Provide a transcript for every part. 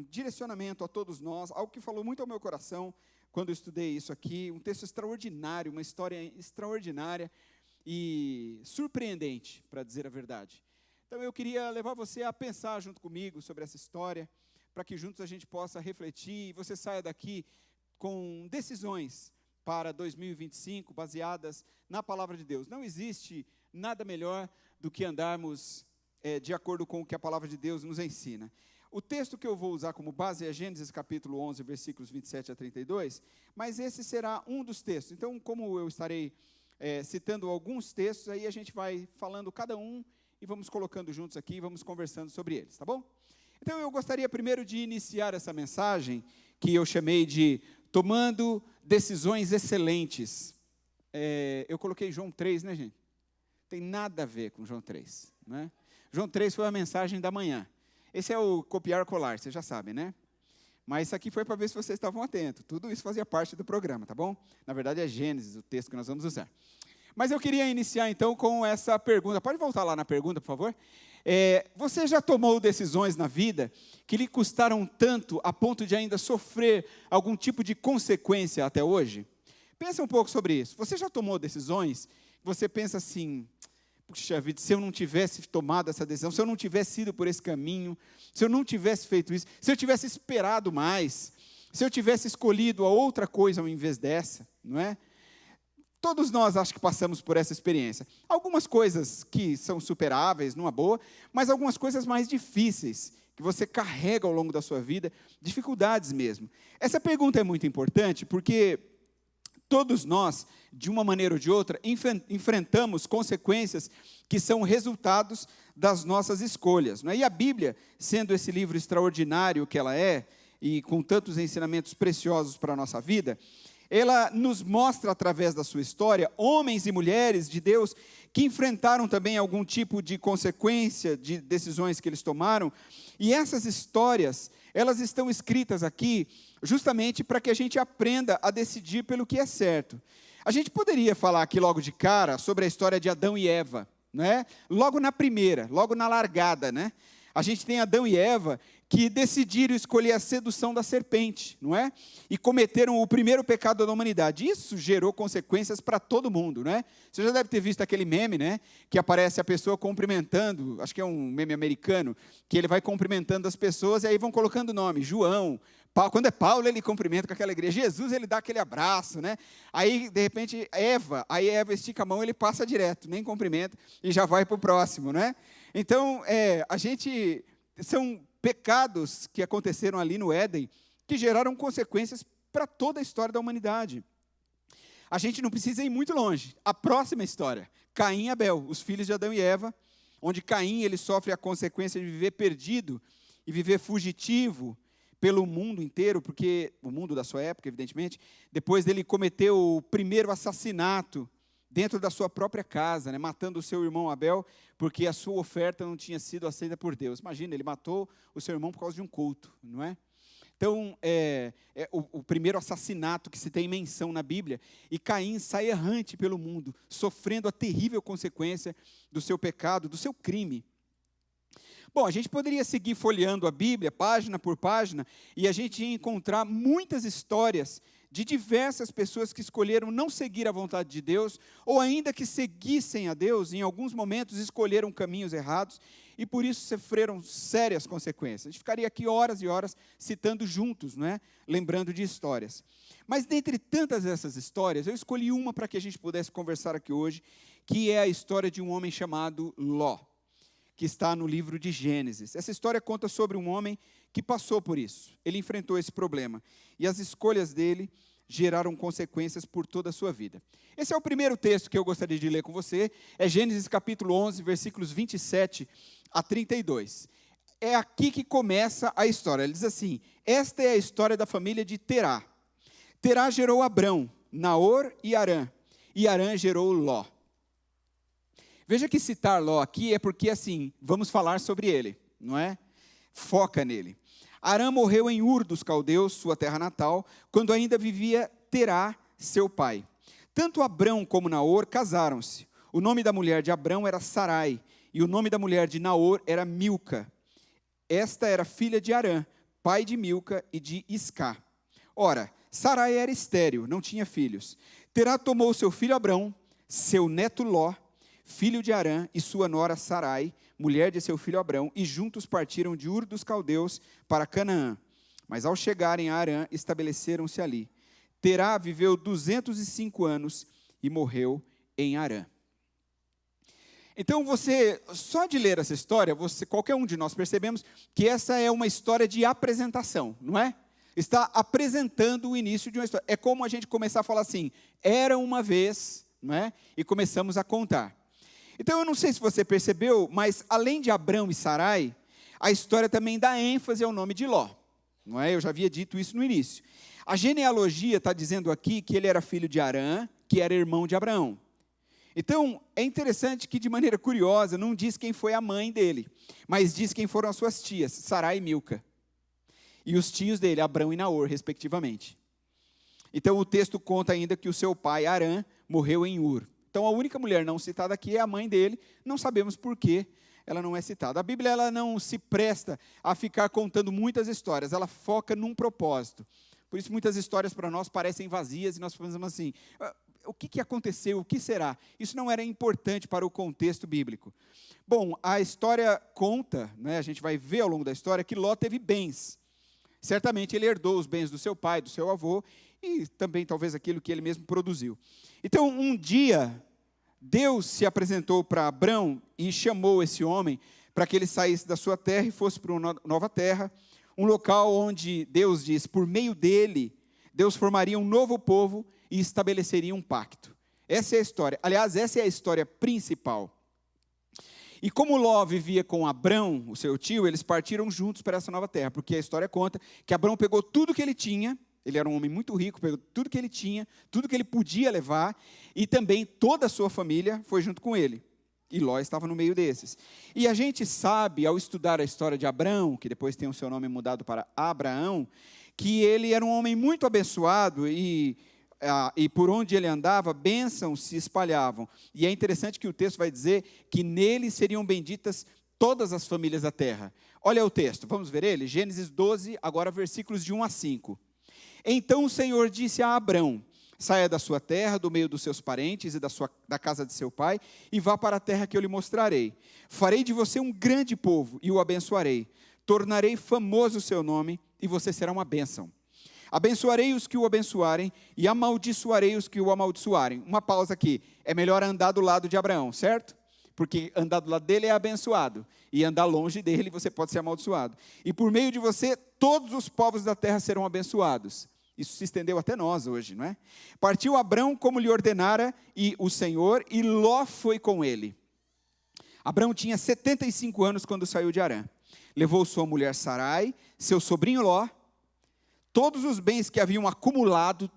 direcionamento a todos nós, algo que falou muito ao meu coração quando eu estudei isso aqui, um texto extraordinário, uma história extraordinária e surpreendente, para dizer a verdade. Então eu queria levar você a pensar junto comigo sobre essa história, para que juntos a gente possa refletir e você saia daqui com decisões para 2025, baseadas na palavra de Deus. Não existe nada melhor do que andarmos de acordo com o que a palavra de Deus nos ensina. O texto que eu vou usar como base é Gênesis capítulo 11, versículos 27 a 32, mas esse será um dos textos. Então, como eu estarei citando alguns textos, aí a gente vai falando cada um e vamos colocando juntos aqui e vamos conversando sobre eles, tá bom? Então, eu gostaria primeiro de iniciar essa mensagem, que eu chamei de Tomando Decisões Excelentes. Eu coloquei João 3, né, gente? Tem nada a ver com João 3, né? João 3 foi a mensagem da manhã. Esse é o copiar colar, vocês já sabem, né? Mas isso aqui foi para ver se vocês estavam atentos. Tudo isso fazia parte do programa, tá bom? Na verdade é Gênesis, o texto que nós vamos usar. Mas eu queria iniciar então com essa pergunta. Pode voltar lá na pergunta, por favor? Você já tomou decisões na vida que lhe custaram tanto a ponto de ainda sofrer algum tipo de consequência até hoje? Pensa um pouco sobre isso. Você já tomou decisões que você pensa assim: puxa vida, se eu não tivesse tomado essa decisão, se eu não tivesse ido por esse caminho, se eu não tivesse feito isso, se eu tivesse esperado mais, se eu tivesse escolhido a outra coisa ao invés dessa, não é? Todos nós acho que passamos por essa experiência. Algumas coisas que são superáveis, numa boa, mas algumas coisas mais difíceis, que você carrega ao longo da sua vida, dificuldades mesmo. Essa pergunta é muito importante, porque todos nós, de uma maneira ou de outra, enfrentamos consequências que são resultados das nossas escolhas, não é? E a Bíblia, sendo esse livro extraordinário que ela é, e com tantos ensinamentos preciosos para a nossa vida, ela nos mostra, através da sua história, homens e mulheres de Deus que enfrentaram também algum tipo de consequência de decisões que eles tomaram. E essas histórias, elas estão escritas aqui justamente para que a gente aprenda a decidir pelo que é certo. A gente poderia falar aqui logo de cara sobre a história de Adão e Eva, não é? Logo na primeira, logo na largada, né? A gente tem Adão e Eva que decidiram escolher a sedução da serpente, não é? E cometeram o primeiro pecado da humanidade. Isso gerou consequências para todo mundo, não é? Você já deve ter visto aquele meme, né? Que aparece a pessoa cumprimentando, acho que é um meme americano, que ele vai cumprimentando as pessoas e aí vão colocando nome, João, Paulo. Quando é Paulo, ele cumprimenta com aquela alegria. Jesus, ele dá aquele abraço, né? Aí, de repente, Eva estica a mão, ele passa direto, nem cumprimenta e já vai para o próximo, não é? Então, são pecados que aconteceram ali no Éden, que geraram consequências para toda a história da humanidade. A gente não precisa ir muito longe. A próxima história, Caim e Abel, os filhos de Adão e Eva, onde Caim ele sofre a consequência de viver perdido e viver fugitivo pelo mundo inteiro, porque o mundo da sua época, evidentemente, depois dele cometer o primeiro assassinato dentro da sua própria casa, né, matando o seu irmão Abel, porque a sua oferta não tinha sido aceita por Deus. Imagina, ele matou o seu irmão por causa de um culto, não é? Então, o primeiro assassinato que se tem menção na Bíblia, e Caim sai errante pelo mundo, sofrendo a terrível consequência do seu pecado, do seu crime. Bom, a gente poderia seguir folheando a Bíblia, página por página, e a gente ia encontrar muitas histórias de diversas pessoas que escolheram não seguir a vontade de Deus, ou ainda que seguissem a Deus, em alguns momentos escolheram caminhos errados, e por isso sofreram sérias consequências. A gente ficaria aqui horas e horas citando juntos, não é? Lembrando de histórias. Mas dentre tantas dessas histórias, eu escolhi uma para que a gente pudesse conversar aqui hoje, que é a história de um homem chamado Ló, que está no livro de Gênesis. Essa história conta sobre um homem que passou por isso. Ele enfrentou esse problema. E as escolhas dele geraram consequências por toda a sua vida. Esse é o primeiro texto que eu gostaria de ler com você. É Gênesis capítulo 11, versículos 27 a 32. É aqui que começa a história. Ele diz assim: esta é a história da família de Terá. Terá gerou Abrão, Naor e Harã. E Harã gerou Ló. Veja que citar Ló aqui é porque, assim, vamos falar sobre ele, não é? Foca nele. Harã morreu em Ur dos Caldeus, sua terra natal, quando ainda vivia Terá, seu pai. Tanto Abrão como Naor casaram-se. O nome da mulher de Abrão era Sarai, e o nome da mulher de Naor era Milca. Esta era filha de Harã, pai de Milca e de Iscá. Ora, Sarai era estéril, não tinha filhos. Terá tomou seu filho Abrão, seu neto Ló, filho de Harã, e sua nora Sarai, mulher de seu filho Abrão, e juntos partiram de Ur dos Caldeus para Canaã. Mas ao chegarem a Harã, estabeleceram-se ali. Terá viveu 205 anos e morreu em Harã. Então você, só de ler essa história, qualquer um de nós percebemos que essa é uma história de apresentação, não é? Está apresentando o início de uma história. É como a gente começar a falar assim, era uma vez, não é? E começamos a contar. Então eu não sei se você percebeu, mas além de Abrão e Sarai, a história também dá ênfase ao nome de Ló, não é? Eu já havia dito isso no início. A genealogia está dizendo aqui que ele era filho de Harã, que era irmão de Abraão. Então, é interessante que, de maneira curiosa, não diz quem foi a mãe dele, mas diz quem foram as suas tias, Sarai e Milca. E os tios dele, Abrão e Naor, respectivamente. Então, o texto conta ainda que o seu pai, Harã, morreu em Ur. Então, a única mulher não citada aqui é a mãe dele, não sabemos por que ela não é citada. A Bíblia ela não se presta a ficar contando muitas histórias, ela foca num propósito. Por isso, muitas histórias para nós parecem vazias e nós pensamos assim, o que aconteceu, o que será? Isso não era importante para o contexto bíblico. Bom, a história conta, né, a gente vai ver ao longo da história, que Ló teve bens. Certamente ele herdou os bens do seu pai, do seu avô, e também talvez aquilo que ele mesmo produziu. Então, um dia, Deus se apresentou para Abrão e chamou esse homem para que ele saísse da sua terra e fosse para uma nova terra, um local onde Deus diz, por meio dele, Deus formaria um novo povo e estabeleceria um pacto. Essa é a história. Aliás, essa é a história principal. E como Ló vivia com Abrão, o seu tio, eles partiram juntos para essa nova terra, porque a história conta que Abrão pegou tudo que ele tinha, ele era um homem muito rico, pegou tudo que ele tinha, tudo que ele podia levar, e também toda a sua família foi junto com ele. E Ló estava no meio desses. E a gente sabe, ao estudar a história de Abrão, que depois tem o seu nome mudado para Abraão, que ele era um homem muito abençoado e por onde ele andava, bênçãos se espalhavam. E é interessante que o texto vai dizer que nele seriam benditas todas as famílias da terra. Olha o texto, vamos ver ele? Gênesis 12, agora versículos de 1 a 5. Então o Senhor disse a Abrão, saia da sua terra, do meio dos seus parentes e da casa de seu pai, e vá para a terra que eu lhe mostrarei. Farei de você um grande povo, e o abençoarei. Tornarei famoso o seu nome, e você será uma bênção. Abençoarei os que o abençoarem, e amaldiçoarei os que o amaldiçoarem. Uma pausa aqui, é melhor andar do lado de Abraão, certo? Porque andar do lado dele é abençoado, e andar longe dele você pode ser amaldiçoado. E por meio de você, todos os povos da terra serão abençoados. Isso se estendeu até nós hoje, não é? Partiu Abrão como lhe ordenara o Senhor, e Ló foi com ele. Abrão tinha 75 anos quando saiu de Harã. Levou sua mulher Sarai, seu sobrinho Ló, todos os bens que haviam acumulado,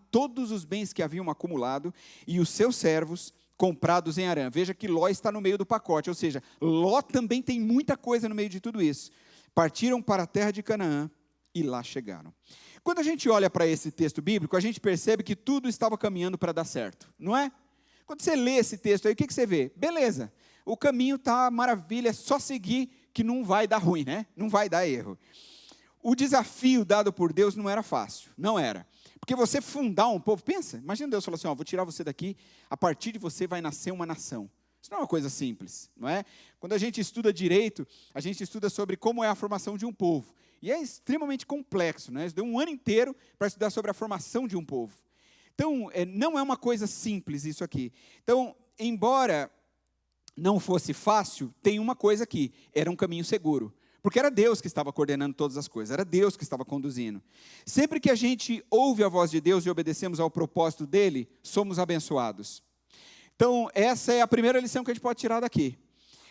e os seus servos comprados em Harã. Veja que Ló está no meio do pacote, ou seja, Ló também tem muita coisa no meio de tudo isso. Partiram para a terra de Canaã e lá chegaram. Quando a gente olha para esse texto bíblico, a gente percebe que tudo estava caminhando para dar certo, não é? Quando você lê esse texto aí, o que você vê? Beleza, o caminho está maravilha, é só seguir que não vai dar ruim, né? Não vai dar erro. O desafio dado por Deus não era fácil, não era. Porque você fundar um povo, pensa, imagina Deus falando assim, vou tirar você daqui, a partir de você vai nascer uma nação. Isso não é uma coisa simples, não é? Quando a gente estuda direito, a gente estuda sobre como é a formação de um povo. E é extremamente complexo, né? Deu um ano inteiro para estudar sobre a formação de um povo. Então, não é uma coisa simples isso aqui. Então, embora não fosse fácil, tem uma coisa aqui, era um caminho seguro. Porque era Deus que estava coordenando todas as coisas, era Deus que estava conduzindo. Sempre que a gente ouve a voz de Deus e obedecemos ao propósito dele, somos abençoados. Então, essa é a primeira lição que a gente pode tirar daqui.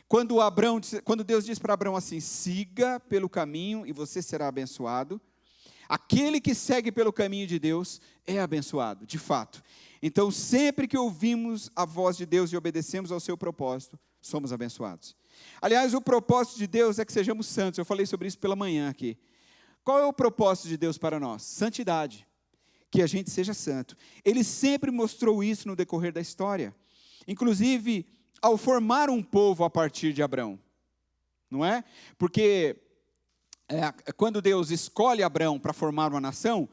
Quando Deus diz para Abrão assim, siga pelo caminho e você será abençoado, aquele que segue pelo caminho de Deus é abençoado, de fato. Então, sempre que ouvimos a voz de Deus e obedecemos ao seu propósito, somos abençoados. Aliás, o propósito de Deus é que sejamos santos. Eu falei sobre isso pela manhã aqui. Qual é o propósito de Deus para nós? Santidade. Que a gente seja santo. Ele sempre mostrou isso no decorrer da história. Inclusive, ao formar um povo a partir de Abrão. Não é? Porque quando Deus escolhe Abraão para formar uma nação,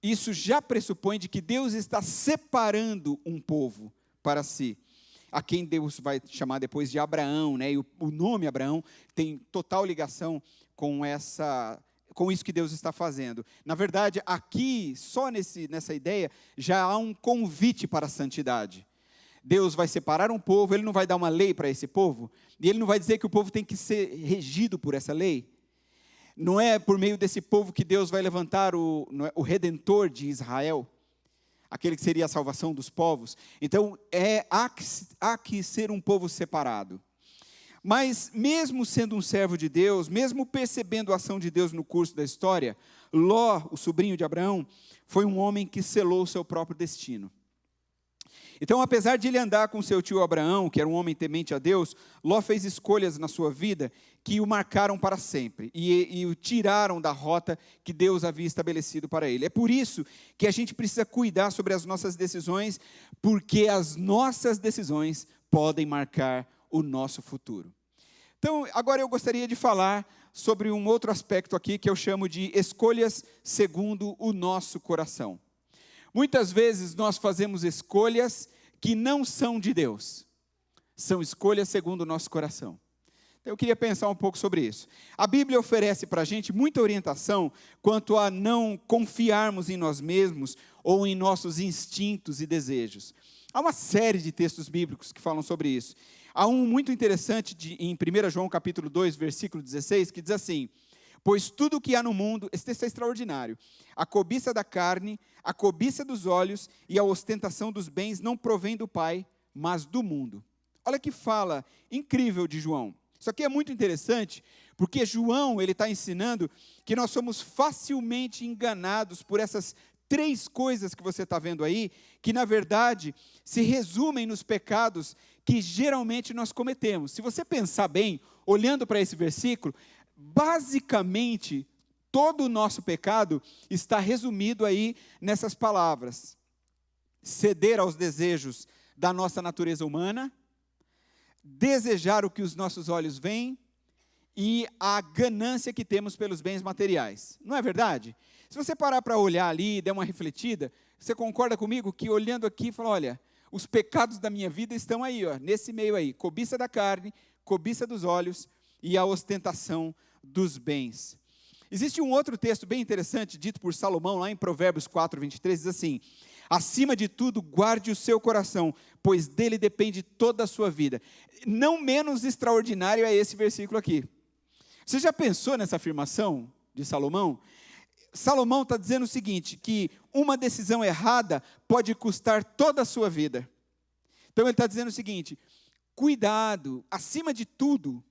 isso já pressupõe de que Deus está separando um povo para si, a quem Deus vai chamar depois de Abraão, né? E o nome Abraão tem total ligação com isso que Deus está fazendo. Na verdade, aqui, só nessa ideia, já há um convite para a santidade. Deus vai separar um povo, Ele não vai dar uma lei para esse povo, e Ele não vai dizer que o povo tem que ser regido por essa lei. Não é por meio desse povo que Deus vai levantar o Redentor de Israel, aquele que seria a salvação dos povos. Então, há que ser um povo separado. Mas, mesmo sendo um servo de Deus, mesmo percebendo a ação de Deus no curso da história, Ló, o sobrinho de Abraão, foi um homem que selou o seu próprio destino. Então, apesar de ele andar com seu tio Abraão, que era um homem temente a Deus, Ló fez escolhas na sua vida que o marcaram para sempre e o tiraram da rota que Deus havia estabelecido para ele. É por isso que a gente precisa cuidar sobre as nossas decisões, porque as nossas decisões podem marcar o nosso futuro. Então, agora eu gostaria de falar sobre um outro aspecto aqui que eu chamo de escolhas segundo o nosso coração. Muitas vezes nós fazemos escolhas que não são de Deus, são escolhas segundo o nosso coração. Então, eu queria pensar um pouco sobre isso. A Bíblia oferece para a gente muita orientação quanto a não confiarmos em nós mesmos ou em nossos instintos e desejos. Há uma série de textos bíblicos que falam sobre isso. Há um muito interessante em 1 João capítulo 2, versículo 16, que diz assim: pois tudo o que há no mundo, esse texto é extraordinário, a cobiça da carne, a cobiça dos olhos e a ostentação dos bens não provém do Pai, mas do mundo. Olha que fala incrível de João. Isso aqui é muito interessante, porque João ele está ensinando que nós somos facilmente enganados por essas três coisas que você está vendo aí, que na verdade se resumem nos pecados que geralmente nós cometemos. Se você pensar bem, olhando para esse versículo, basicamente, todo o nosso pecado está resumido aí nessas palavras: ceder aos desejos da nossa natureza humana, desejar o que os nossos olhos veem e a ganância que temos pelos bens materiais. Não é verdade? Se você parar para olhar ali e der uma refletida, você concorda comigo que olhando aqui, fala, olha, os pecados da minha vida estão aí, ó, nesse meio aí: cobiça da carne, cobiça dos olhos e a ostentação dos bens. Existe um outro texto bem interessante, dito por Salomão, lá em Provérbios 4, 23, diz assim: acima de tudo, guarde o seu coração, pois dele depende toda a sua vida. Não menos extraordinário é esse versículo aqui. Você já pensou nessa afirmação de Salomão? Salomão está dizendo o seguinte, que uma decisão errada pode custar toda a sua vida. Então ele está dizendo o seguinte: cuidado, acima de tudo,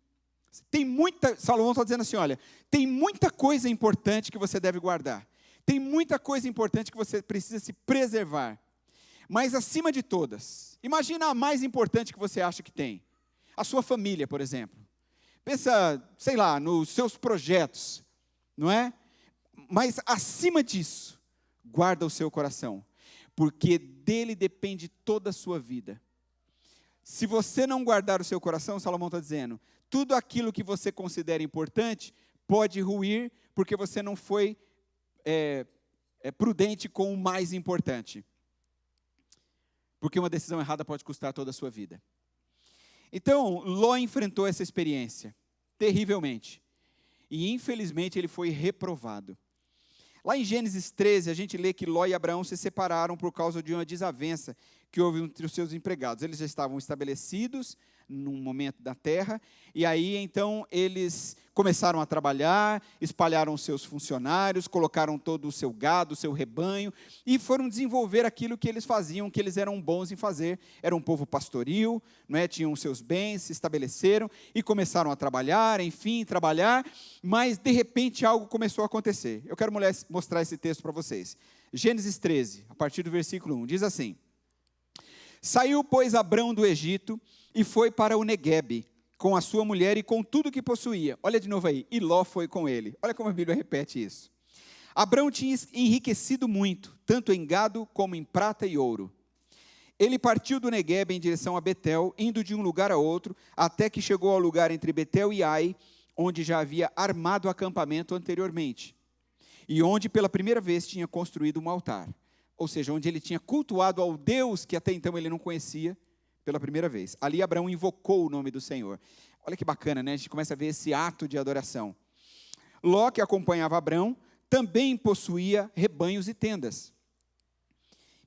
Salomão está dizendo assim, olha, tem muita coisa importante que você deve guardar, tem muita coisa importante que você precisa se preservar, mas acima de todas, imagina a mais importante que você acha que tem, a sua família, por exemplo. Pensa, sei lá, nos seus projetos, não é? Mas acima disso, guarda o seu coração, porque dele depende toda a sua vida. Se você não guardar o seu coração, Salomão está dizendo, tudo aquilo que você considera importante pode ruir, porque você não foi prudente com o mais importante. Porque uma decisão errada pode custar toda a sua vida. Então, Ló enfrentou essa experiência, terrivelmente. E, infelizmente, ele foi reprovado. Lá em Gênesis 13, a gente lê que Ló e Abraão se separaram por causa de uma desavença que houve entre os seus empregados. Eles já estavam estabelecidos num momento da terra, e aí então eles começaram a trabalhar, espalharam os seus funcionários, colocaram todo o seu gado, o seu rebanho, e foram desenvolver aquilo que eles faziam, que eles eram bons em fazer. Era um povo pastoril, não é? Tinham seus bens, se estabeleceram e começaram a trabalhar, mas de repente algo começou a acontecer. Eu quero mostrar esse texto para vocês. Gênesis 13, a partir do versículo 1, diz assim: saiu, pois, Abrão do Egito e foi para o Neguebe, com a sua mulher e com tudo que possuía. Olha de novo aí, e Ló foi com ele. Olha como a Bíblia repete isso. Abrão tinha enriquecido muito, tanto em gado como em prata e ouro. Ele partiu do Neguebe em direção a Betel, indo de um lugar a outro, até que chegou ao lugar entre Betel e Ai, onde já havia armado acampamento anteriormente, e onde pela primeira vez tinha construído um altar, ou seja, onde ele tinha cultuado ao Deus que até então ele não conhecia pela primeira vez. Ali Abraão invocou o nome do Senhor. Olha que bacana, né? A gente começa a ver esse ato de adoração. Ló, que acompanhava Abraão, também possuía rebanhos e tendas.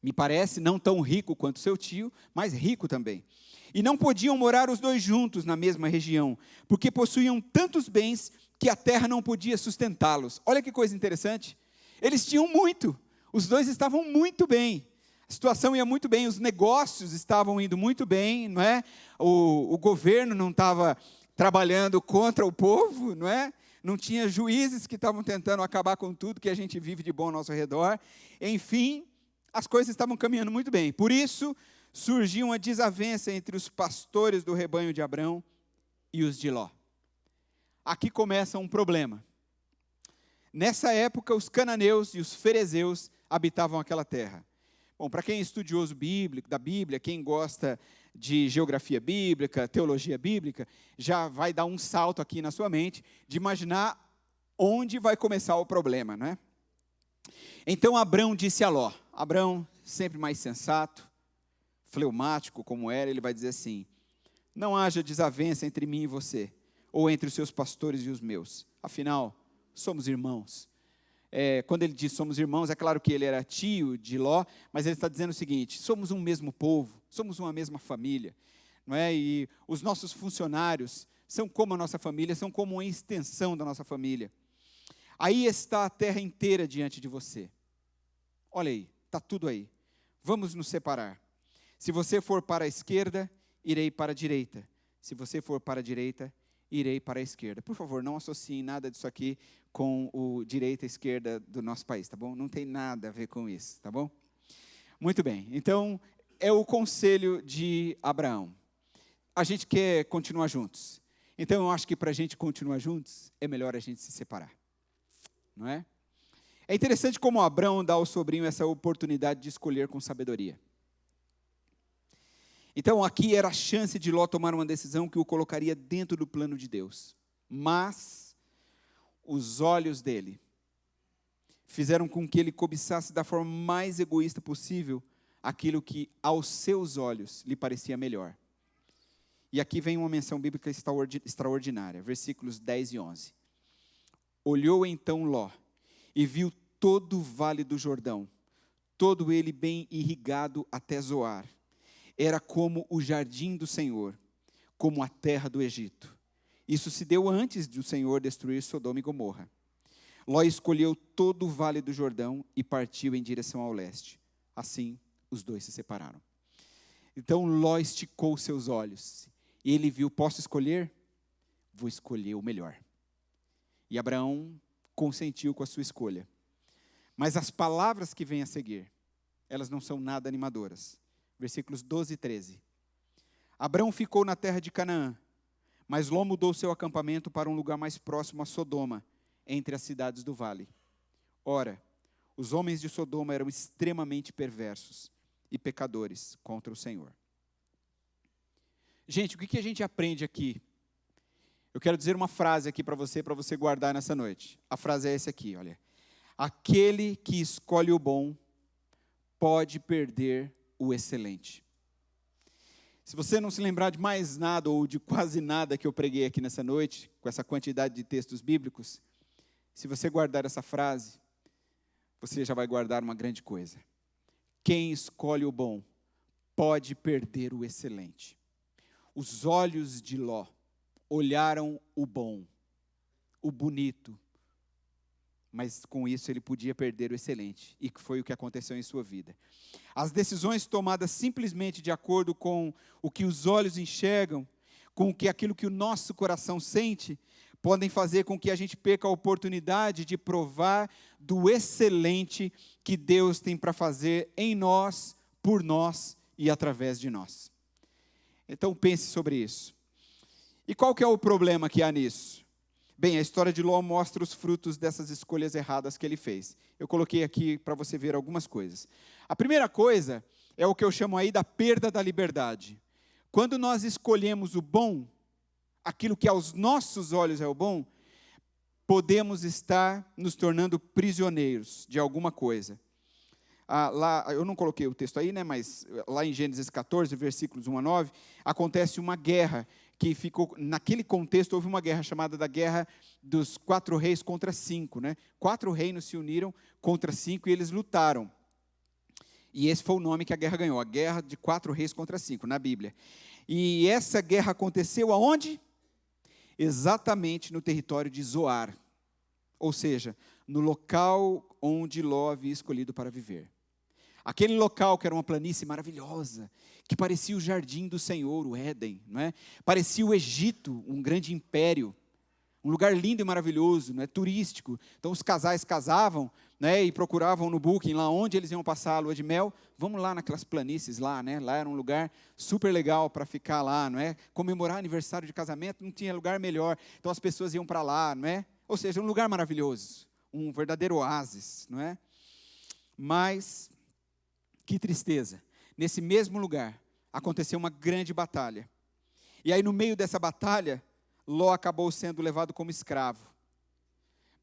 Me parece não tão rico quanto seu tio, mas rico também. E não podiam morar os dois juntos na mesma região, porque possuíam tantos bens que a terra não podia sustentá-los. Olha que coisa interessante. Eles tinham muito, os dois estavam muito bem. A situação ia muito bem, os negócios estavam indo muito bem, não é? O governo não estava trabalhando contra o povo, não é? Não tinha juízes que estavam tentando acabar com tudo que a gente vive de bom ao nosso redor. Enfim, as coisas estavam caminhando muito bem. Por isso, surgiu uma desavença entre os pastores do rebanho de Abrão e os de Ló. Aqui começa um problema. Nessa época, os cananeus e os ferezeus habitavam aquela terra. Bom, para quem é estudioso bíblico, da Bíblia, quem gosta de geografia bíblica, teologia bíblica, já vai dar um salto aqui na sua mente de imaginar onde vai começar o problema, não é? Então Abrão disse a Ló, Abrão, sempre mais sensato, fleumático como era, ele vai dizer assim: não haja desavença entre mim e você, ou entre os seus pastores e os meus, afinal, somos irmãos. Quando ele diz somos irmãos, é claro que ele era tio de Ló, mas ele está dizendo o seguinte: somos um mesmo povo, somos uma mesma família, não é? E os nossos funcionários são como a nossa família, são como uma extensão da nossa família. Aí está a terra inteira diante de você. Olha aí, está tudo aí. Vamos nos separar. Se você for para a esquerda, irei para a direita. Se você for para a direita, irei para a esquerda. Por favor, não associem nada disso aqui com o direita e esquerda do nosso país, tá bom? Não tem nada a ver com isso, tá bom? Muito bem, então é o conselho de Abraão. A gente quer continuar juntos. Então eu acho que para a gente continuar juntos, é melhor a gente se separar. Não é? É interessante como Abraão dá ao sobrinho essa oportunidade de escolher com sabedoria. Então aqui era a chance de Ló tomar uma decisão que o colocaria dentro do plano de Deus. Mas os olhos dele fizeram com que ele cobiçasse da forma mais egoísta possível aquilo que aos seus olhos lhe parecia melhor. E aqui vem uma menção bíblica extraordinária, versículos 10 e 11. Olhou então Ló e viu todo o vale do Jordão, todo ele bem irrigado até Zoar. Era como o jardim do Senhor, como a terra do Egito. Isso se deu antes de o Senhor destruir Sodoma e Gomorra. Ló escolheu todo o vale do Jordão e partiu em direção ao leste. Assim, os dois se separaram. Então Ló esticou seus olhos e ele viu: posso escolher? Vou escolher o melhor. E Abraão consentiu com a sua escolha. Mas as palavras que vêm a seguir, elas não são nada animadoras. Versículos 12 e 13. Abraão ficou na terra de Canaã, mas Ló mudou seu acampamento para um lugar mais próximo a Sodoma, entre as cidades do vale. Ora, os homens de Sodoma eram extremamente perversos e pecadores contra o Senhor. Gente, o que a gente aprende aqui? Eu quero dizer uma frase aqui para você guardar nessa noite. A frase é essa aqui, olha. Aquele que escolhe o bom pode perder o excelente. Se você não se lembrar de mais nada ou de quase nada que eu preguei aqui nessa noite, com essa quantidade de textos bíblicos, se você guardar essa frase, você já vai guardar uma grande coisa. Quem escolhe o bom pode perder o excelente. Os olhos de Ló olharam o bom, o bonito, mas com isso ele podia perder o excelente, e que foi o que aconteceu em sua vida. As decisões tomadas simplesmente de acordo com o que os olhos enxergam, com aquilo que o nosso coração sente, podem fazer com que a gente perca a oportunidade de provar do excelente que Deus tem para fazer em nós, por nós e através de nós. Então pense sobre isso. E qual que é o problema que há nisso? Bem, a história de Ló mostra os frutos dessas escolhas erradas que ele fez. Eu coloquei aqui para você ver algumas coisas. A primeira coisa é o que eu chamo aí da perda da liberdade. Quando nós escolhemos o bom, aquilo que aos nossos olhos é o bom, podemos estar nos tornando prisioneiros de alguma coisa. Lá, eu não coloquei o texto aí, né, mas lá em Gênesis 14, versículos 1 a 9, acontece uma guerra que ficou, naquele contexto, houve uma guerra chamada da Guerra dos 4 reis contra 5, né? 4 reinos se uniram contra 5 e eles lutaram. E esse foi o nome que a guerra ganhou, a Guerra de 4 reis contra 5, na Bíblia. E essa guerra aconteceu aonde? Exatamente no território de Zoar, ou seja, no local onde Ló havia escolhido para viver. Aquele local que era uma planície maravilhosa, que parecia o jardim do Senhor, o Éden, não é? Parecia o Egito, um grande império, um lugar lindo e maravilhoso, não é? Turístico. Então os casais casavam, né, e procuravam no Booking lá onde eles iam passar a lua de mel. Vamos lá naquelas planícies lá, né? Lá era um lugar super legal para ficar lá, não é? Comemorar aniversário de casamento, não tinha lugar melhor. Então as pessoas iam para lá, não é? Ou seja, um lugar maravilhoso, um verdadeiro oásis, não é? Mas que tristeza, nesse mesmo lugar aconteceu uma grande batalha. E aí no meio dessa batalha, Ló acabou sendo levado como escravo.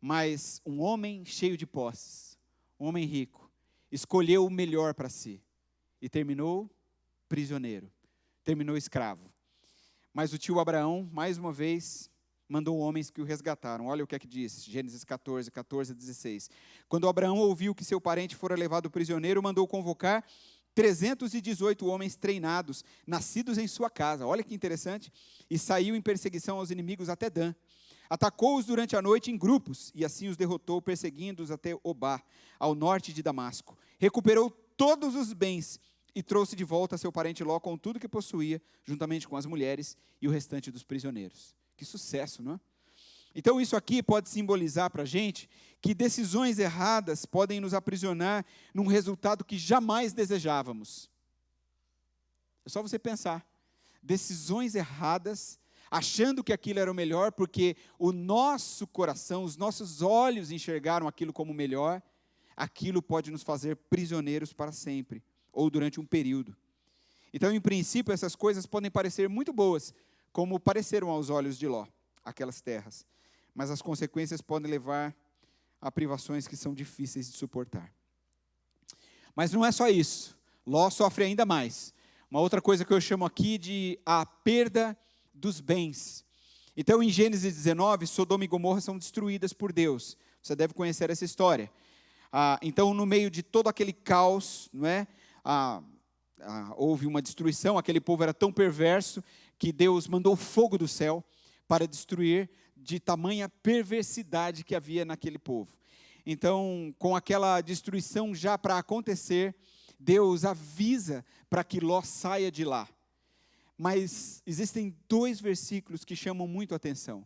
Mas um homem cheio de posses, um homem rico, escolheu o melhor para si e terminou prisioneiro, terminou escravo. Mas o tio Abraão, mais uma vez, mandou homens que o resgataram. Olha o que é que diz, Gênesis 14, 14 a 16. Quando Abraão ouviu que seu parente fora levado prisioneiro, mandou convocar 318 homens treinados, nascidos em sua casa. Olha que interessante. E saiu em perseguição aos inimigos até Dan. Atacou-os durante a noite em grupos, e assim os derrotou, perseguindo-os até Obá, ao norte de Damasco. Recuperou todos os bens e trouxe de volta seu parente Ló com tudo que possuía, juntamente com as mulheres e o restante dos prisioneiros. Que sucesso, não é? Então isso aqui pode simbolizar para a gente que decisões erradas podem nos aprisionar num resultado que jamais desejávamos. É só você pensar. Decisões erradas, achando que aquilo era o melhor, porque o nosso coração, os nossos olhos enxergaram aquilo como melhor, aquilo pode nos fazer prisioneiros para sempre, ou durante um período. Então, em princípio, essas coisas podem parecer muito boas, como pareceram aos olhos de Ló, aquelas terras. Mas as consequências podem levar a privações que são difíceis de suportar. Mas não é só isso. Ló sofre ainda mais. Uma outra coisa que eu chamo aqui de a perda dos bens. Então, em Gênesis 19, Sodoma e Gomorra são destruídas por Deus. Você deve conhecer essa história. Então, no meio de todo aquele caos, não é? Houve uma destruição, aquele povo era tão perverso que Deus mandou fogo do céu para destruir, de tamanha perversidade que havia naquele povo. Então, com aquela destruição já para acontecer, Deus avisa para que Ló saia de lá. Mas existem 2 versículos que chamam muito a atenção.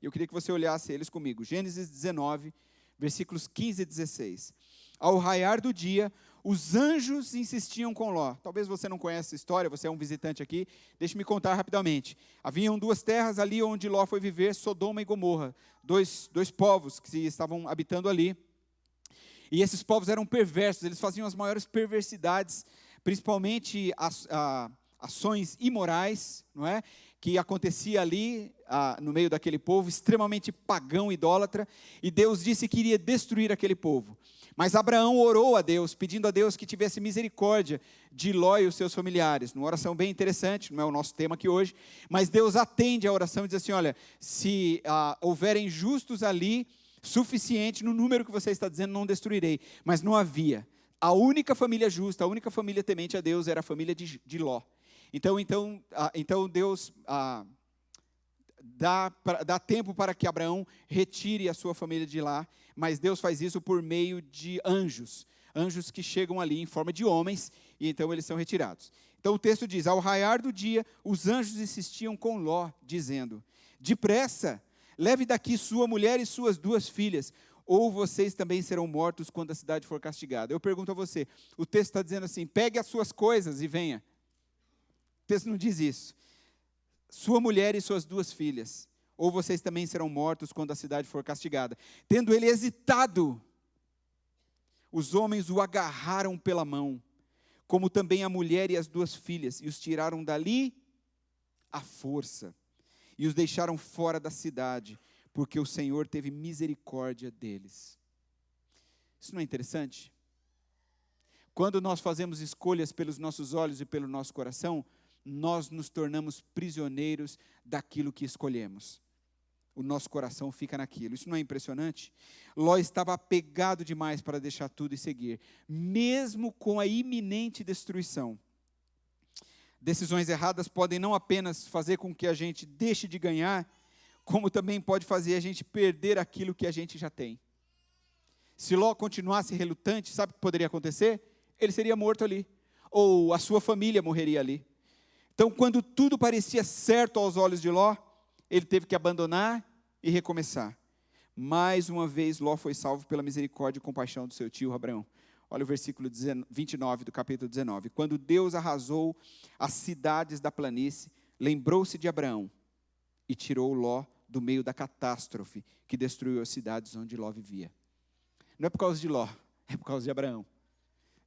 Eu queria que você olhasse eles comigo. Gênesis 19, versículos 15 e 16. Ao raiar do dia, os anjos insistiam com Ló. Talvez você não conheça essa história, você é um visitante aqui. Deixe-me contar rapidamente. Haviam 2 terras ali onde Ló foi viver, Sodoma e Gomorra. Dois povos que estavam habitando ali. E esses povos eram perversos, eles faziam as maiores perversidades, principalmente ações imorais, não é? Que acontecia ali no meio daquele povo, extremamente pagão, idólatra, e Deus disse que iria destruir aquele povo. Mas Abraão orou a Deus, pedindo a Deus que tivesse misericórdia de Ló e os seus familiares. Uma oração bem interessante, não é o nosso tema aqui hoje, mas Deus atende a oração e diz assim, olha, se houverem justos ali, suficiente no número que você está dizendo, não destruirei. Mas não havia. A única família justa, a única família temente a Deus era a família de Ló. Então Deus dá tempo para que Abraão retire a sua família de lá, mas Deus faz isso por meio de anjos que chegam ali em forma de homens, e então eles são retirados. Então o texto diz, ao raiar do dia, os anjos insistiam com Ló, dizendo, depressa, leve daqui sua mulher e suas 2 filhas, ou vocês também serão mortos quando a cidade for castigada. Eu pergunto a você, o texto está dizendo assim, pegue as suas coisas e venha. O texto não diz isso. Sua mulher e suas 2 filhas, ou vocês também serão mortos quando a cidade for castigada. Tendo ele hesitado, os homens o agarraram pela mão, como também a mulher e as 2 filhas, e os tiraram dali à força. e os deixaram fora da cidade, porque o Senhor teve misericórdia deles. Isso não é interessante? Quando nós fazemos escolhas pelos nossos olhos e pelo nosso coração, nós nos tornamos prisioneiros daquilo que escolhemos. O nosso coração fica naquilo. Isso não é impressionante? Ló estava apegado demais para deixar tudo e seguir, mesmo com a iminente destruição. Decisões erradas podem não apenas fazer com que a gente deixe de ganhar, como também pode fazer a gente perder aquilo que a gente já tem. Se Ló continuasse relutante, sabe o que poderia acontecer? Ele seria morto ali, ou a sua família morreria ali. Então, quando tudo parecia certo aos olhos de Ló, ele teve que abandonar e recomeçar. Mais uma vez, Ló foi salvo pela misericórdia e compaixão do seu tio Abraão. Olha o versículo 29 do capítulo 19. Quando Deus arrasou as cidades da planície, lembrou-se de Abraão e tirou Ló do meio da catástrofe que destruiu as cidades onde Ló vivia. Não é por causa de Ló, é por causa de Abraão.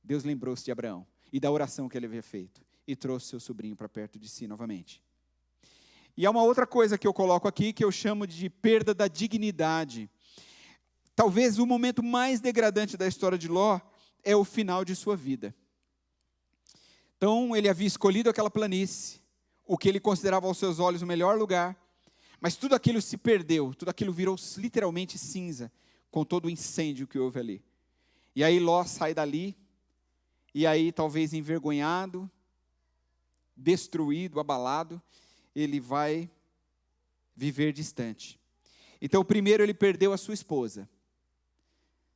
Deus lembrou-se de Abraão e da oração que ele havia feito e trouxe seu sobrinho para perto de si novamente. E há uma outra coisa que eu coloco aqui, que eu chamo de perda da dignidade. Talvez o momento mais degradante da história de Ló é o final de sua vida. Então, ele havia escolhido aquela planície, o que ele considerava aos seus olhos o melhor lugar, mas tudo aquilo se perdeu, tudo aquilo virou literalmente cinza, com todo o incêndio que houve ali. E aí Ló sai dali, e aí talvez envergonhado, destruído, abalado, ele vai viver distante. Então, primeiro ele perdeu a sua esposa,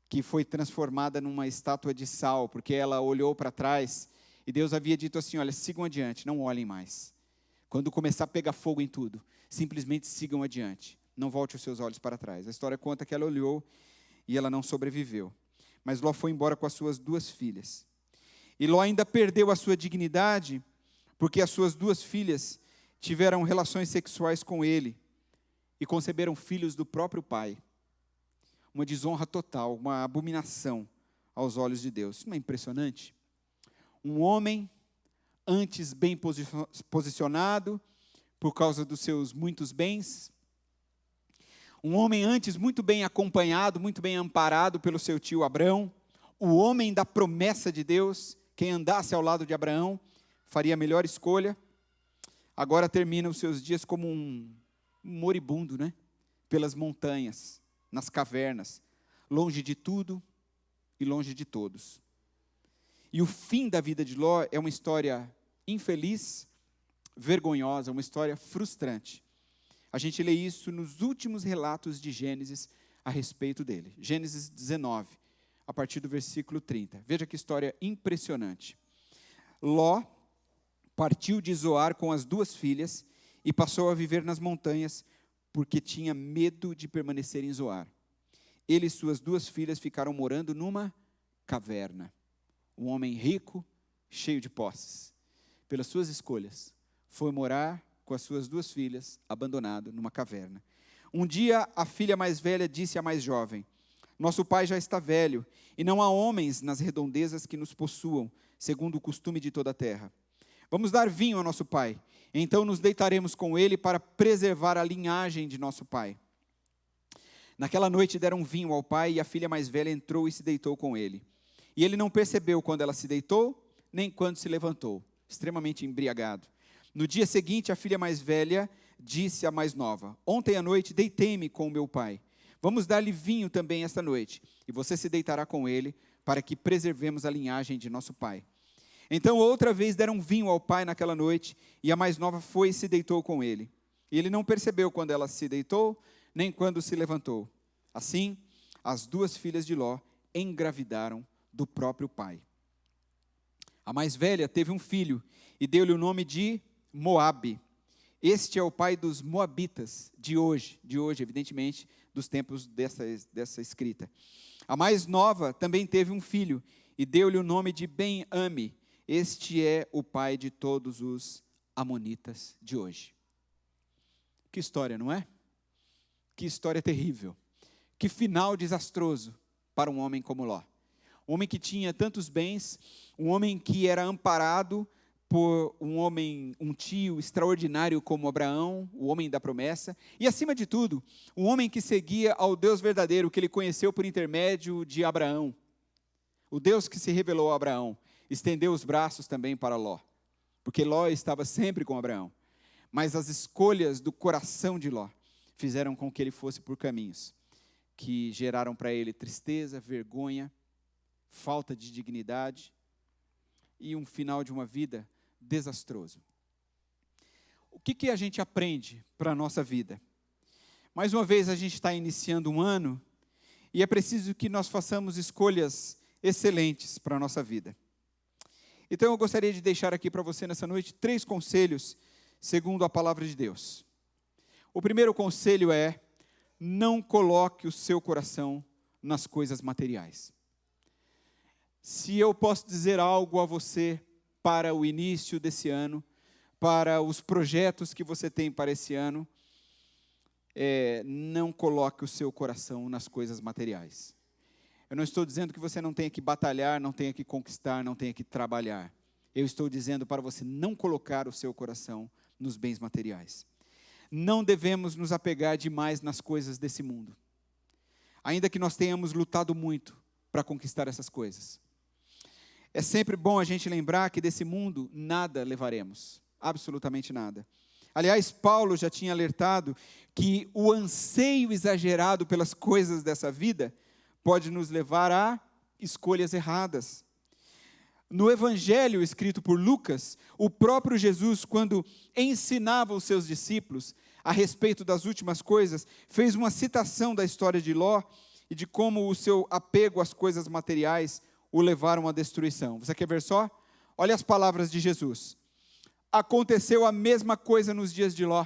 que foi transformada numa estátua de sal, porque ela olhou para trás, e Deus havia dito assim, olha, sigam adiante, não olhem mais. Quando começar a pegar fogo em tudo, simplesmente sigam adiante, não volte os seus olhos para trás. A história conta que ela olhou, e ela não sobreviveu. Mas Ló foi embora com as suas 2 filhas. E Ló ainda perdeu a sua dignidade, porque as suas 2 filhas tiveram relações sexuais com ele e conceberam filhos do próprio pai. Uma desonra total, uma abominação aos olhos de Deus. Isso não é impressionante? Um homem, antes bem posicionado, por causa dos seus muitos bens, um homem antes muito bem acompanhado, muito bem amparado pelo seu tio Abrão, o homem da promessa de Deus, quem andasse ao lado de Abraão, faria a melhor escolha, agora termina os seus dias como um moribundo, né? Pelas montanhas, nas cavernas, longe de tudo e longe de todos. E o fim da vida de Ló é uma história infeliz, vergonhosa, uma história frustrante. A gente lê isso nos últimos relatos de Gênesis a respeito dele. Gênesis 19, a partir do versículo 30. Veja que história impressionante. Ló partiu de Zoar com as 2 filhas e passou a viver nas montanhas, porque tinha medo de permanecer em Zoar. Ele e suas 2 filhas ficaram morando numa caverna. Um homem rico, cheio de posses. Pelas suas escolhas, foi morar com as suas 2 filhas, abandonado numa caverna. Um dia, a filha mais velha disse à mais jovem, nosso pai já está velho, e não há homens nas redondezas que nos possuam, segundo o costume de toda a terra. Vamos dar vinho ao nosso pai, então nos deitaremos com ele para preservar a linhagem de nosso pai. Naquela noite deram vinho ao pai, e a filha mais velha entrou e se deitou com ele. E ele não percebeu quando ela se deitou, nem quando se levantou, extremamente embriagado. No dia seguinte, a filha mais velha disse à mais nova, ontem à noite deitei-me com o meu pai. Vamos dar-lhe vinho também esta noite, e você se deitará com ele, para que preservemos a linhagem de nosso pai. Então, outra vez deram vinho ao pai naquela noite, e a mais nova foi e se deitou com ele. E ele não percebeu quando ela se deitou, nem quando se levantou. Assim, as 2 filhas de Ló engravidaram do próprio pai. A mais velha teve um filho, e deu-lhe o nome de Moabe. Este é o pai dos moabitas de hoje, evidentemente, dos tempos dessa escrita. A mais nova também teve um filho, e deu-lhe o nome de Ben-Ami. Este é o pai de todos os amonitas de hoje. Que história, não é? Que história terrível. Que final desastroso para um homem como Ló. Um homem que tinha tantos bens, um homem que era amparado por um homem, um tio extraordinário como Abraão, o homem da promessa, e acima de tudo, um homem que seguia ao Deus verdadeiro, que ele conheceu por intermédio de Abraão. O Deus que se revelou a Abraão, estendeu os braços também para Ló, porque Ló estava sempre com Abraão. Mas as escolhas do coração de Ló fizeram com que ele fosse por caminhos que geraram para ele tristeza, vergonha, falta de dignidade e um final de uma vida desastroso. O que a gente aprende para a nossa vida? Mais uma vez a gente está iniciando um ano e é preciso que nós façamos escolhas excelentes para a nossa vida. Então eu gostaria de deixar aqui para você nessa noite 3 conselhos segundo a palavra de Deus. O primeiro conselho é: não coloque o seu coração nas coisas materiais. Se eu posso dizer algo a você para o início desse ano, para os projetos que você tem para esse ano, não coloque o seu coração nas coisas materiais. Eu não estou dizendo que você não tenha que batalhar, não tenha que conquistar, não tenha que trabalhar. Eu estou dizendo para você não colocar o seu coração nos bens materiais. Não devemos nos apegar demais nas coisas desse mundo, ainda que nós tenhamos lutado muito para conquistar essas coisas. É sempre bom a gente lembrar que desse mundo nada levaremos, absolutamente nada. Aliás, Paulo já tinha alertado que o anseio exagerado pelas coisas dessa vida pode nos levar a escolhas erradas. No evangelho escrito por Lucas, o próprio Jesus, quando ensinava os seus discípulos a respeito das últimas coisas, fez uma citação da história de Ló e de como o seu apego às coisas materiais o levaram à destruição. Você quer ver só? Olha as palavras de Jesus. Aconteceu a mesma coisa nos dias de Ló.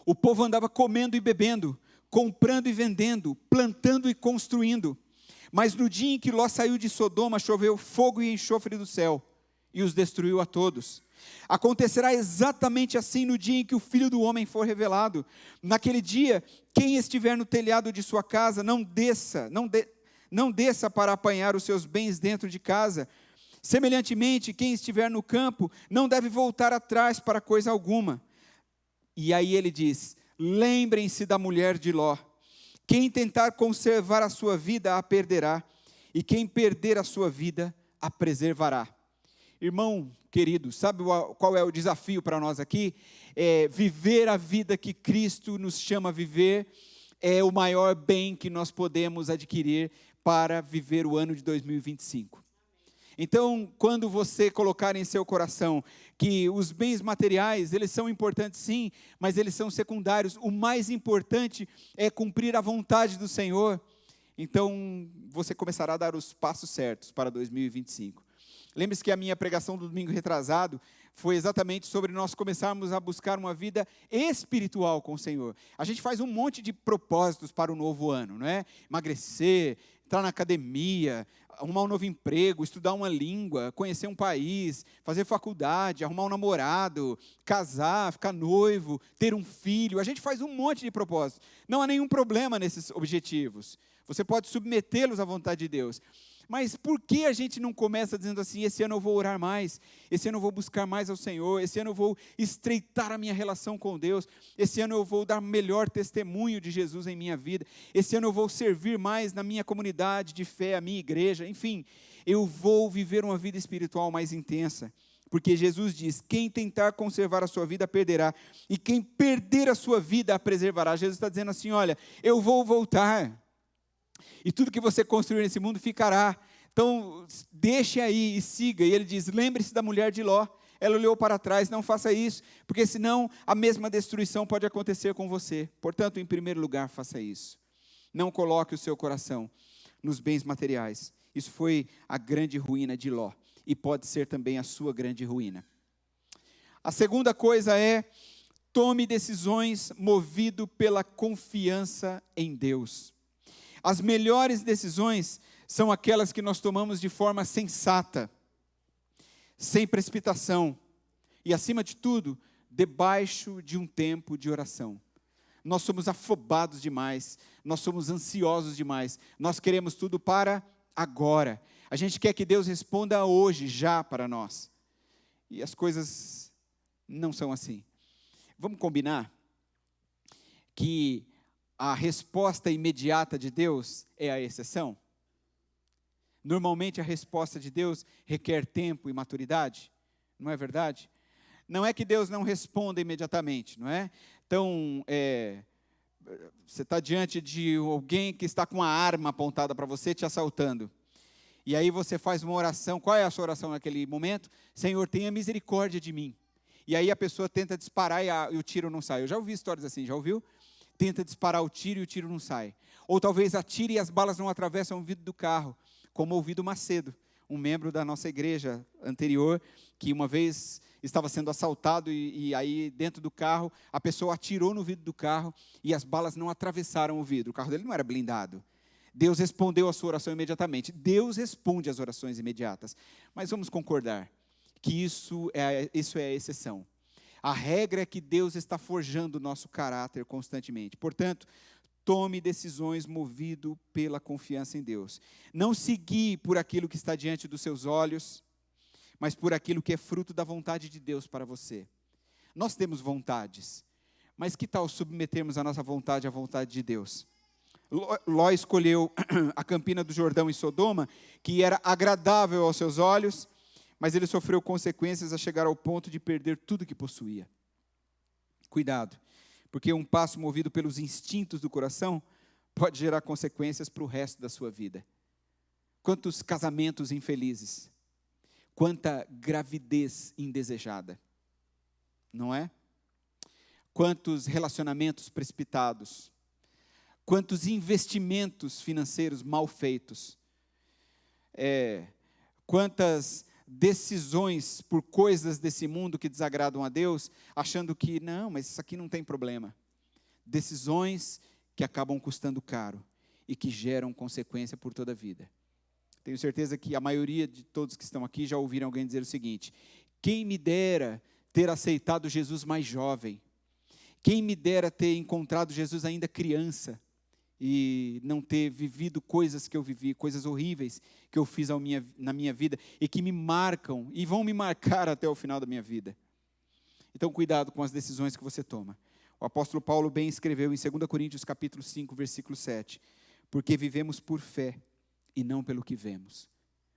O povo andava comendo e bebendo, comprando e vendendo, plantando e construindo. Mas no dia em que Ló saiu de Sodoma, choveu fogo e enxofre do céu, e os destruiu a todos. Acontecerá exatamente assim no dia em que o Filho do Homem for revelado. Naquele dia, quem estiver no telhado de sua casa, não desça para apanhar os seus bens dentro de casa. Semelhantemente, quem estiver no campo, não deve voltar atrás para coisa alguma. E aí ele diz: lembrem-se da mulher de Ló. Quem tentar conservar a sua vida, a perderá, e quem perder a sua vida, a preservará. Irmão querido, sabe qual é o desafio para nós aqui? Viver a vida que Cristo nos chama a viver é o maior bem que nós podemos adquirir para viver o ano de 2025. Então, quando você colocar em seu coração que os bens materiais, eles são importantes sim, mas eles são secundários, o mais importante é cumprir a vontade do Senhor, então você começará a dar os passos certos para 2025. Lembre-se que a minha pregação do domingo retrasado foi exatamente sobre nós começarmos a buscar uma vida espiritual com o Senhor. A gente faz um monte de propósitos para o novo ano, não é? Emagrecer, entrar na academia, arrumar um novo emprego, estudar uma língua, conhecer um país, fazer faculdade, arrumar um namorado, casar, ficar noivo, ter um filho. A gente faz um monte de propósitos. Não há nenhum problema nesses objetivos. Você pode submetê-los à vontade de Deus. Mas por que a gente não começa dizendo assim: esse ano eu vou orar mais, esse ano eu vou buscar mais ao Senhor, esse ano eu vou estreitar a minha relação com Deus, esse ano eu vou dar melhor testemunho de Jesus em minha vida, esse ano eu vou servir mais na minha comunidade de fé, a minha igreja, enfim, eu vou viver uma vida espiritual mais intensa, porque Jesus diz: quem tentar conservar a sua vida perderá, e quem perder a sua vida a preservará. Jesus está dizendo assim: olha, eu vou voltar, e tudo que você construir nesse mundo ficará. Então, deixe aí e siga. E ele diz: lembre-se da mulher de Ló. Ela olhou para trás, não faça isso, porque senão a mesma destruição pode acontecer com você. Portanto, em primeiro lugar, faça isso. Não coloque o seu coração nos bens materiais. Isso foi a grande ruína de Ló, e pode ser também a sua grande ruína. A segunda coisa é: tome decisões movido pela confiança em Deus. As melhores decisões são aquelas que nós tomamos de forma sensata, sem precipitação e, acima de tudo, debaixo de um tempo de oração. Nós somos afobados demais, nós somos ansiosos demais, nós queremos tudo para agora. A gente quer que Deus responda hoje, já para nós. E as coisas não são assim. Vamos combinar que a resposta imediata de Deus é a exceção? Normalmente a resposta de Deus requer tempo e maturidade, não é verdade? Não é que Deus não responda imediatamente, não é? Então, você está diante de alguém que está com a arma apontada para você, te assaltando. E aí você faz uma oração. Qual é a sua oração naquele momento? Senhor, tenha misericórdia de mim. E aí a pessoa tenta disparar e o tiro não sai. Eu já ouvi histórias assim, já ouviu? Tenta disparar o tiro e o tiro não sai. Ou talvez atire e as balas não atravessam o vidro do carro, como o Ouvido Macedo, um membro da nossa igreja anterior, que uma vez estava sendo assaltado e aí dentro do carro, a pessoa atirou no vidro do carro e as balas não atravessaram o vidro. O carro dele não era blindado. Deus respondeu a sua oração imediatamente. Deus responde às orações imediatas. Mas vamos concordar que isso é a exceção. A regra é que Deus está forjando o nosso caráter constantemente. Portanto, tome decisões movido pela confiança em Deus. Não se guie por aquilo que está diante dos seus olhos, mas por aquilo que é fruto da vontade de Deus para você. Nós temos vontades, mas que tal submetermos a nossa vontade à vontade de Deus? Ló escolheu a Campina do Jordão em Sodoma, que era agradável aos seus olhos, mas ele sofreu consequências a chegar ao ponto de perder tudo que possuía. Cuidado, porque um passo movido pelos instintos do coração pode gerar consequências para o resto da sua vida. Quantos casamentos infelizes, quanta gravidez indesejada, não é? Quantos relacionamentos precipitados, quantos investimentos financeiros mal feitos, quantas decisões por coisas desse mundo que desagradam a Deus, achando que, não, mas isso aqui não tem problema. Decisões que acabam custando caro e que geram consequência por toda a vida. Tenho certeza que a maioria de todos que estão aqui já ouviram alguém dizer o seguinte: quem me dera ter aceitado Jesus mais jovem, quem me dera ter encontrado Jesus ainda criança, e não ter vivido coisas que eu vivi, coisas horríveis que eu fiz na minha vida, e que me marcam, e vão me marcar até o final da minha vida. Então, cuidado com as decisões que você toma. O apóstolo Paulo bem escreveu em 2 Coríntios capítulo 5, versículo 7, porque vivemos por fé, e não pelo que vemos.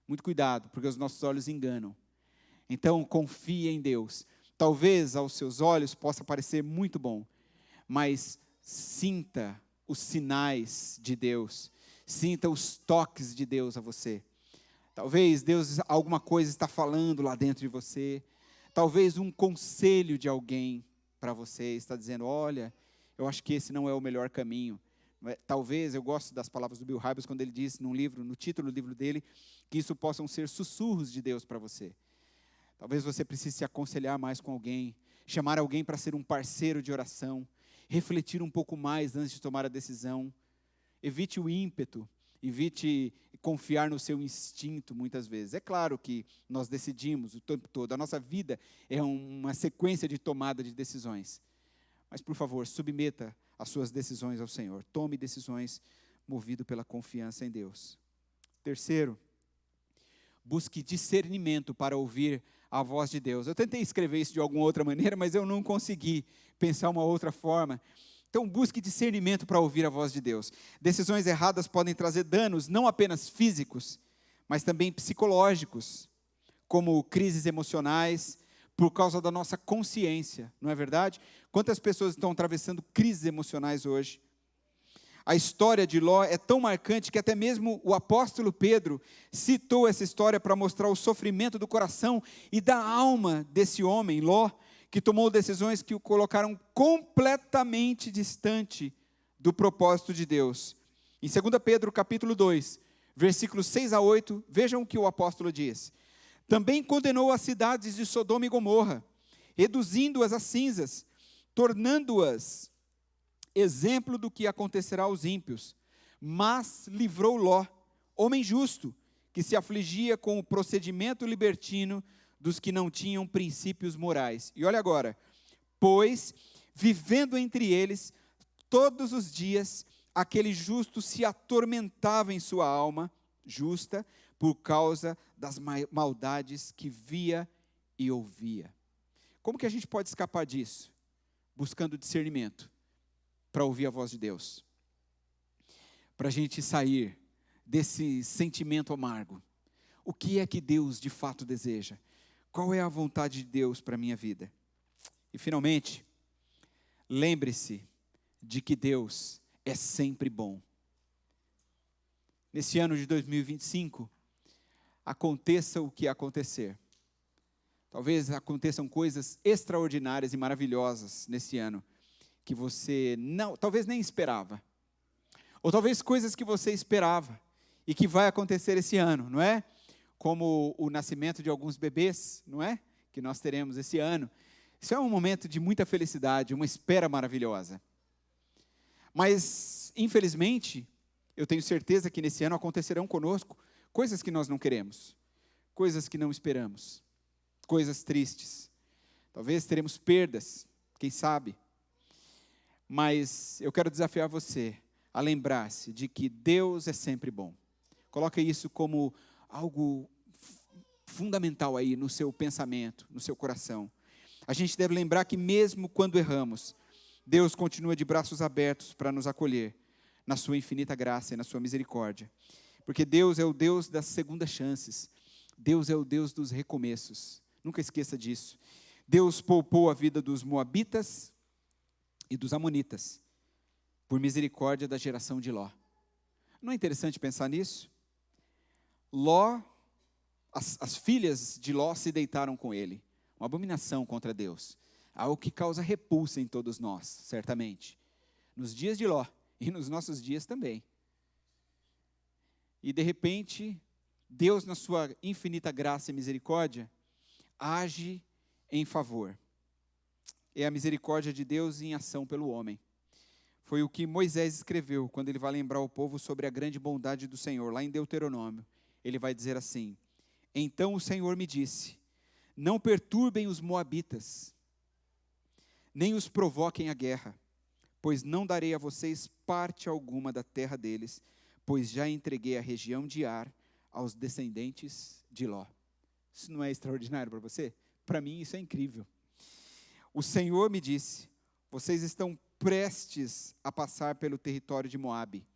Muito cuidado, porque os nossos olhos enganam. Então, confie em Deus. Talvez aos seus olhos possa parecer muito bom, mas sinta os sinais de Deus, sinta os toques de Deus a você. Talvez Deus, alguma coisa está falando lá dentro de você, talvez um conselho de alguém para você está dizendo, olha, eu acho que esse não é o melhor caminho. Talvez, eu gosto das palavras do Bill Hybels, quando ele diz no título do livro dele, que isso possam ser sussurros de Deus para você. Talvez você precise se aconselhar mais com alguém, chamar alguém para ser um parceiro de oração, refletir um pouco mais antes de tomar a decisão. Evite o ímpeto, evite confiar no seu instinto muitas vezes. É claro que nós decidimos o tempo todo, a nossa vida é uma sequência de tomada de decisões. Mas, por favor, submeta as suas decisões ao Senhor. Tome decisões movido pela confiança em Deus. Terceiro, busque discernimento para ouvir a voz de Deus. Eu tentei escrever isso de alguma outra maneira, mas eu não consegui pensar uma outra forma. Então, busque discernimento para ouvir a voz de Deus. Decisões erradas podem trazer danos, não apenas físicos, mas também psicológicos, como crises emocionais, por causa da nossa consciência, não é verdade? Quantas pessoas estão atravessando crises emocionais hoje? A história de Ló é tão marcante que até mesmo o apóstolo Pedro citou essa história para mostrar o sofrimento do coração e da alma desse homem, Ló, que tomou decisões que o colocaram completamente distante do propósito de Deus. Em 2 Pedro capítulo 2, versículos 6 a 8, vejam o que o apóstolo diz. Também condenou as cidades de Sodoma e Gomorra, reduzindo-as a cinzas, tornando-as exemplo do que acontecerá aos ímpios, mas livrou Ló, homem justo, que se afligia com o procedimento libertino dos que não tinham princípios morais. E olha agora, pois, vivendo entre eles, todos os dias, aquele justo se atormentava em sua alma justa, por causa das maldades que via e ouvia. Como que a gente pode escapar disso? Buscando discernimento para ouvir a voz de Deus. Para a gente sair desse sentimento amargo. O que é que Deus de fato deseja? Qual é a vontade de Deus para a minha vida? E finalmente, lembre-se de que Deus é sempre bom. Nesse ano de 2025, aconteça o que acontecer. Talvez aconteçam coisas extraordinárias e maravilhosas nesse ano, que você talvez nem esperava. Ou talvez coisas que você esperava e que vai acontecer esse ano, não é? Como o nascimento de alguns bebês, não é? Que nós teremos esse ano. Isso é um momento de muita felicidade, uma espera maravilhosa. Mas, infelizmente, eu tenho certeza que nesse ano acontecerão conosco coisas que nós não queremos, coisas que não esperamos, coisas tristes. Talvez teremos perdas, quem sabe. Mas eu quero desafiar você a lembrar-se de que Deus é sempre bom. Coloque isso como algo fundamental aí no seu pensamento, no seu coração. A gente deve lembrar que mesmo quando erramos, Deus continua de braços abertos para nos acolher na sua infinita graça e na sua misericórdia. Porque Deus é o Deus das segundas chances. Deus é o Deus dos recomeços. Nunca esqueça disso. Deus poupou a vida dos moabitas e dos amonitas, por misericórdia da geração de Ló. Não é interessante pensar nisso? Ló, as filhas de Ló se deitaram com ele. Uma abominação contra Deus. Algo que causa repulsa em todos nós, certamente. Nos dias de Ló e nos nossos dias também. E de repente, Deus, na sua infinita graça e misericórdia, age em favor. É a misericórdia de Deus em ação pelo homem. Foi o que Moisés escreveu quando ele vai lembrar o povo sobre a grande bondade do Senhor, lá em Deuteronômio. Ele vai dizer assim: então o Senhor me disse, não perturbem os moabitas, nem os provoquem a guerra, pois não darei a vocês parte alguma da terra deles, pois já entreguei a região de Ar aos descendentes de Ló. Isso não é extraordinário para você? Para mim isso é incrível. O Senhor me disse, vocês estão prestes a passar pelo território de Moabe,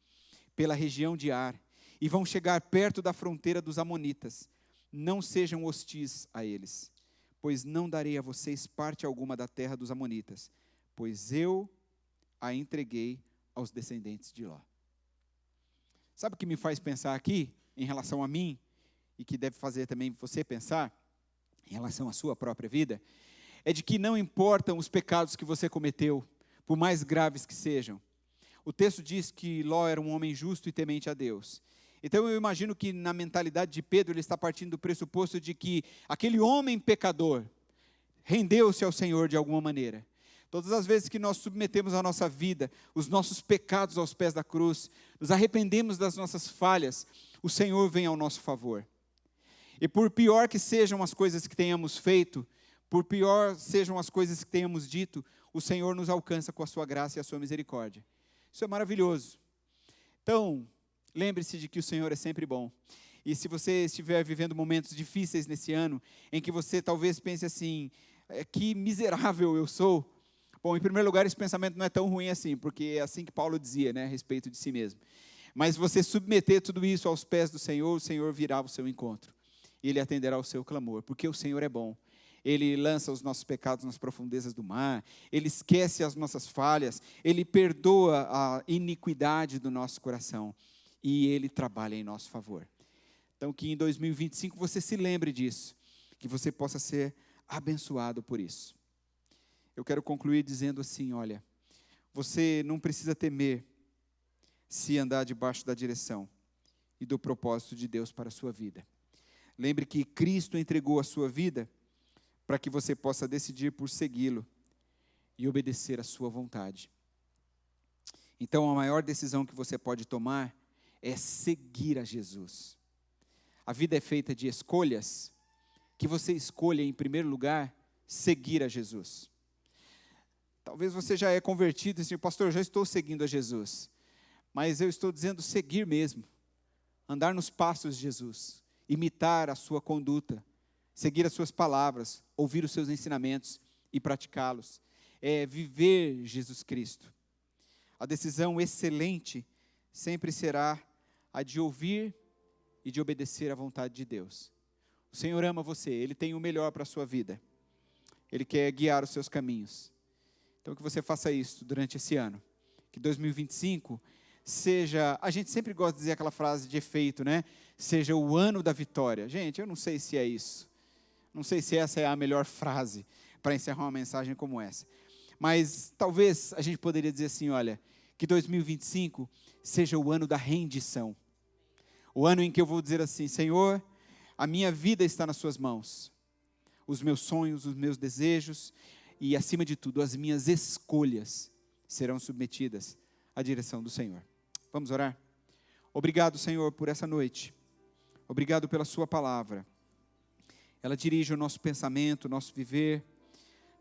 pela região de Ar, e vão chegar perto da fronteira dos amonitas. Não sejam hostis a eles, pois não darei a vocês parte alguma da terra dos amonitas, pois eu a entreguei aos descendentes de Ló. Sabe o que me faz pensar aqui, em relação a mim, e que deve fazer também você pensar, em relação à sua própria vida, é de que não importam os pecados que você cometeu, por mais graves que sejam. O texto diz que Ló era um homem justo e temente a Deus. Então eu imagino que na mentalidade de Pedro, ele está partindo do pressuposto de que aquele homem pecador rendeu-se ao Senhor de alguma maneira. Todas as vezes que nós submetemos a nossa vida, os nossos pecados aos pés da cruz, nos arrependemos das nossas falhas, o Senhor vem ao nosso favor. E por pior que sejam as coisas que tenhamos feito, por pior sejam as coisas que tenhamos dito, o Senhor nos alcança com a sua graça e a sua misericórdia. Isso é maravilhoso. Então, lembre-se de que o Senhor é sempre bom. E se você estiver vivendo momentos difíceis nesse ano, em que você talvez pense assim, que miserável eu sou. Bom, em primeiro lugar, esse pensamento não é tão ruim assim, porque é assim que Paulo dizia, né, a respeito de si mesmo. Mas você submeter tudo isso aos pés do Senhor, o Senhor virá ao seu encontro. E Ele atenderá ao seu clamor, porque o Senhor é bom. Ele lança os nossos pecados nas profundezas do mar, Ele esquece as nossas falhas, Ele perdoa a iniquidade do nosso coração e Ele trabalha em nosso favor. Então que em 2025 você se lembre disso, que você possa ser abençoado por isso. Eu quero concluir dizendo assim, olha, você não precisa temer se andar debaixo da direção e do propósito de Deus para a sua vida. Lembre que Cristo entregou a sua vida para que você possa decidir por segui-lo e obedecer à sua vontade. Então, a maior decisão que você pode tomar é seguir a Jesus. A vida é feita de escolhas, que você escolha, em primeiro lugar, seguir a Jesus. Talvez você já é convertido e assim, pastor, eu já estou seguindo a Jesus. Mas eu estou dizendo seguir mesmo. Andar nos passos de Jesus. Imitar a sua conduta. seguir as suas palavras, ouvir os seus ensinamentos e praticá-los. É viver Jesus Cristo. A decisão excelente sempre será a de ouvir e de obedecer à vontade de Deus. O Senhor ama você, Ele tem o melhor para a sua vida. Ele quer guiar os seus caminhos. Então que você faça isso durante esse ano. Que 2025 seja, a gente sempre gosta de dizer aquela frase de efeito, né? Seja o ano da vitória. Gente, eu não sei se é isso. Não sei se essa é a melhor frase para encerrar uma mensagem como essa. Mas talvez a gente poderia dizer assim, olha, que 2025 seja o ano da rendição. O ano em que eu vou dizer assim, Senhor, a minha vida está nas suas mãos. Os meus sonhos, os meus desejos e, acima de tudo, as minhas escolhas serão submetidas à direção do Senhor. Vamos orar? Obrigado, Senhor, por essa noite. Obrigado pela sua palavra. Ela dirige o nosso pensamento, o nosso viver.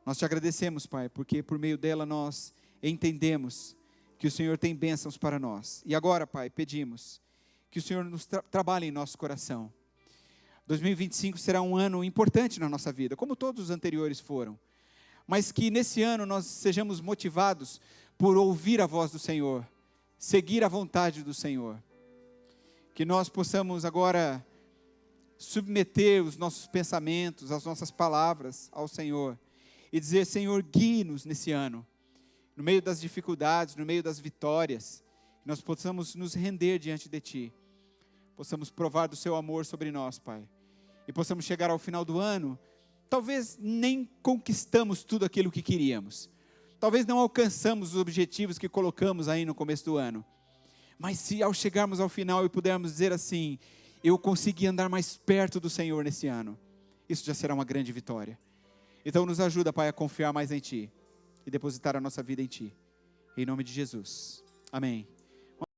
Nós te agradecemos, Pai, porque por meio dela nós entendemos que o Senhor tem bênçãos para nós. E agora, Pai, pedimos que o Senhor nos trabalhe em nosso coração. 2025 será um ano importante na nossa vida, como todos os anteriores foram. Mas que nesse ano nós sejamos motivados por ouvir a voz do Senhor, seguir a vontade do Senhor. Que nós possamos agora submeter os nossos pensamentos, as nossas palavras ao Senhor. E dizer, Senhor, guie-nos nesse ano. No meio das dificuldades, no meio das vitórias. Que nós possamos nos render diante de Ti. Possamos provar do Seu amor sobre nós, Pai. E possamos chegar ao final do ano, talvez nem conquistamos tudo aquilo que queríamos. Talvez não alcançamos os objetivos que colocamos aí no começo do ano. Mas se ao chegarmos ao final e pudermos dizer assim, eu consegui andar mais perto do Senhor nesse ano, isso já será uma grande vitória. Então nos ajuda, Pai, a confiar mais em Ti e depositar a nossa vida em Ti. Em nome de Jesus. Amém.